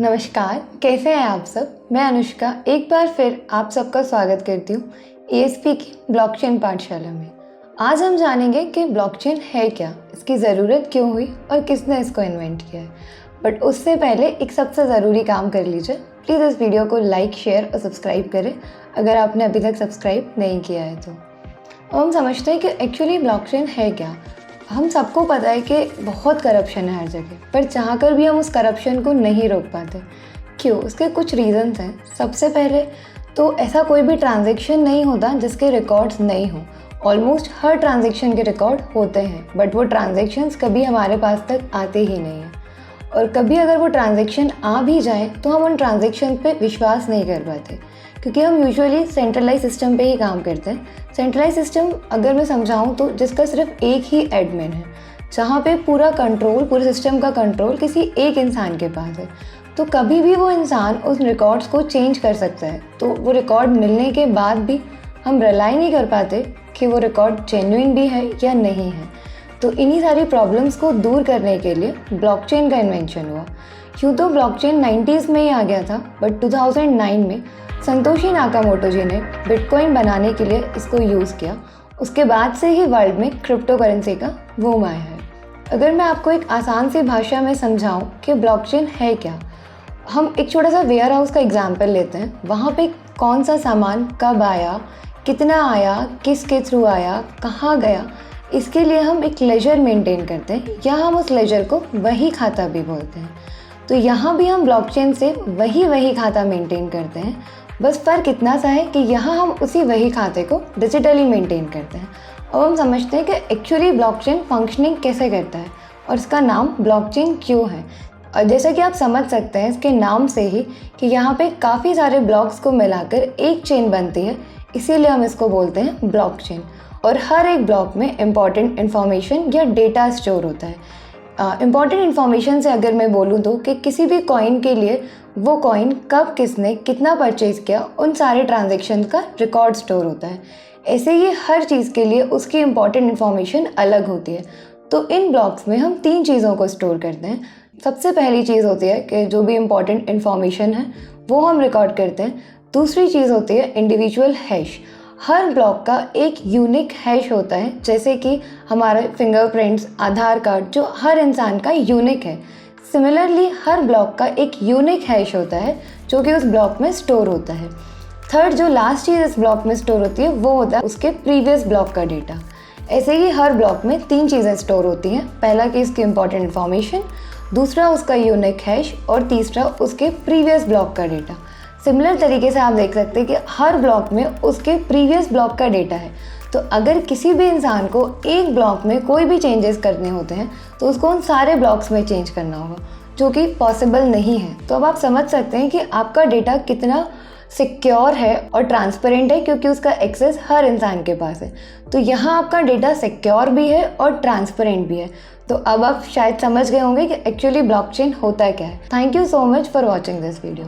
नमस्कार, कैसे हैं आप सब। मैं अनुष्का एक बार फिर आप सबका स्वागत करती हूँ एएसपी की ब्लॉकचेन पाठशाला में। आज हम जानेंगे कि ब्लॉकचेन है क्या, इसकी ज़रूरत क्यों हुई और किसने इसको इन्वेंट किया है। बट उससे पहले एक सबसे ज़रूरी काम कर लीजिए, प्लीज़ इस वीडियो को लाइक, शेयर और सब्सक्राइब करें अगर आपने अभी तक सब्सक्राइब नहीं किया है तो। अब हम समझते हैं कि एक्चुअली ब्लॉकचेन है क्या। हम सबको पता है कि बहुत करप्शन है हर जगह, पर चाहकर भी हम उस करप्शन को नहीं रोक पाते। क्यों? उसके कुछ रीज़न्स हैं। सबसे पहले तो ऐसा कोई भी ट्रांजैक्शन नहीं होता जिसके रिकॉर्ड्स नहीं हो। ऑलमोस्ट हर ट्रांजैक्शन के रिकॉर्ड होते हैं, बट वो ट्रांजैक्शंस कभी हमारे पास तक आते ही नहीं हैं। और कभी अगर वो ट्रांजैक्शन आ भी जाए तो हम उन ट्रांजैक्शन पे विश्वास नहीं कर पाते, क्योंकि हम यूजुअली सेंट्रलाइज सिस्टम पे ही काम करते हैं। सेंट्रलाइज सिस्टम अगर मैं समझाऊँ तो जिसका सिर्फ एक ही एडमिन है, जहाँ पे पूरा कंट्रोल, पूरे सिस्टम का कंट्रोल किसी एक इंसान के पास है। तो कभी भी वो इंसान उस रिकॉर्ड्स को चेंज कर सकता है। तो वो रिकॉर्ड मिलने के बाद भी हम रिलाई नहीं कर पाते कि वो रिकॉर्ड जेन्युइन भी है या नहीं है। तो इन्हीं सारी प्रॉब्लम्स को दूर करने के लिए ब्लॉकचेन का इन्वेंशन हुआ। यूँ तो ब्लॉकचेन 90s में ही आ गया था, बट 2009 में संतोशी नाकामोटो जी ने बिटकॉइन बनाने के लिए इसको यूज़ किया। उसके बाद से ही वर्ल्ड में क्रिप्टो करेंसी का बूम आया है। अगर मैं आपको एक आसान सी भाषा में समझाऊं कि ब्लॉकचेन है क्या, हम एक छोटा सा वेयर हाउस का एग्जाम्पल लेते हैं। वहाँ पे कौन सा सामान कब आया, कितना आया, किसके थ्रू आया, कहाँ गया, इसके लिए हम एक लेजर मेंटेन करते हैं, या हम उस लेजर को वही खाता भी बोलते हैं। तो यहाँ भी हम ब्लॉकचेन से वही खाता मेंटेन करते हैं। बस फ़र्क इतना सा है कि यहाँ हम उसी वही खाते को डिजिटली मेंटेन करते हैं। अब हम समझते हैं कि एक्चुअली ब्लॉकचेन फंक्शनिंग कैसे करता है और इसका नाम ब्लॉकचेन क्यों है। और जैसा कि आप समझ सकते हैं इसके नाम से ही कि यहाँ पे काफ़ी सारे ब्लॉक्स को मिलाकर एक चेन बनती है, इसीलिए हम इसको बोलते हैं ब्लॉकचेन। और हर एक ब्लॉक में इम्पॉर्टेंट इन्फॉर्मेशन या डेटा स्टोर होता है। इम्पॉर्टेंट इन्फॉर्मेशन से अगर मैं बोलूँ तो कि किसी भी कॉइन के लिए वो कॉइन कब किसने कितना परचेज़ किया, उन सारे ट्रांजैक्शन का रिकॉर्ड स्टोर होता है। ऐसे ही हर चीज़ के लिए उसकी इम्पॉर्टेंट इन्फॉर्मेशन अलग होती है। तो इन ब्लॉक्स में हम 3 चीज़ों को स्टोर करते हैं। सबसे पहली चीज़ होती है कि जो भी इम्पॉर्टेंट इन्फॉर्मेशन है वो हम रिकॉर्ड करते हैं। दूसरी चीज़ होती है इंडिविजुअल हैश। हर ब्लॉक का एक यूनिक हैश होता है, जैसे कि हमारे फिंगरप्रिंट्स, आधार कार्ड, जो हर इंसान का यूनिक है। सिमिलरली हर ब्लॉक का एक यूनिक हैश होता है जो कि उस ब्लॉक में स्टोर होता है। थर्ड, जो लास्ट चीज़ इस ब्लॉक में स्टोर होती है वो होता है उसके प्रीवियस ब्लॉक का डेटा। ऐसे ही हर ब्लॉक में 3 चीज़ें स्टोर होती हैं। पहला कि इसकी इंपॉर्टेंट इन्फॉर्मेशन, दूसरा उसका यूनिक हैश और तीसरा उसके प्रीवियस ब्लॉक का डेटा। सिमिलर तरीके से आप देख सकते हैं कि हर ब्लॉक में उसके प्रीवियस ब्लॉक का डेटा है। तो अगर किसी भी इंसान को एक ब्लॉक में कोई भी चेंजेस करने होते हैं तो उसको उन सारे ब्लॉक्स में चेंज करना होगा, जो कि पॉसिबल नहीं है। तो अब आप समझ सकते हैं कि आपका डेटा कितना सिक्योर है और ट्रांसपेरेंट है, क्योंकि उसका एक्सेस हर इंसान के पास है। तो यहाँ आपका डेटा सिक्योर भी है और ट्रांसपेरेंट भी है। तो अब आप शायद समझ गए होंगे कि एक्चुअली ब्लॉकचेन होता क्या है। Thank you so much for watching this video.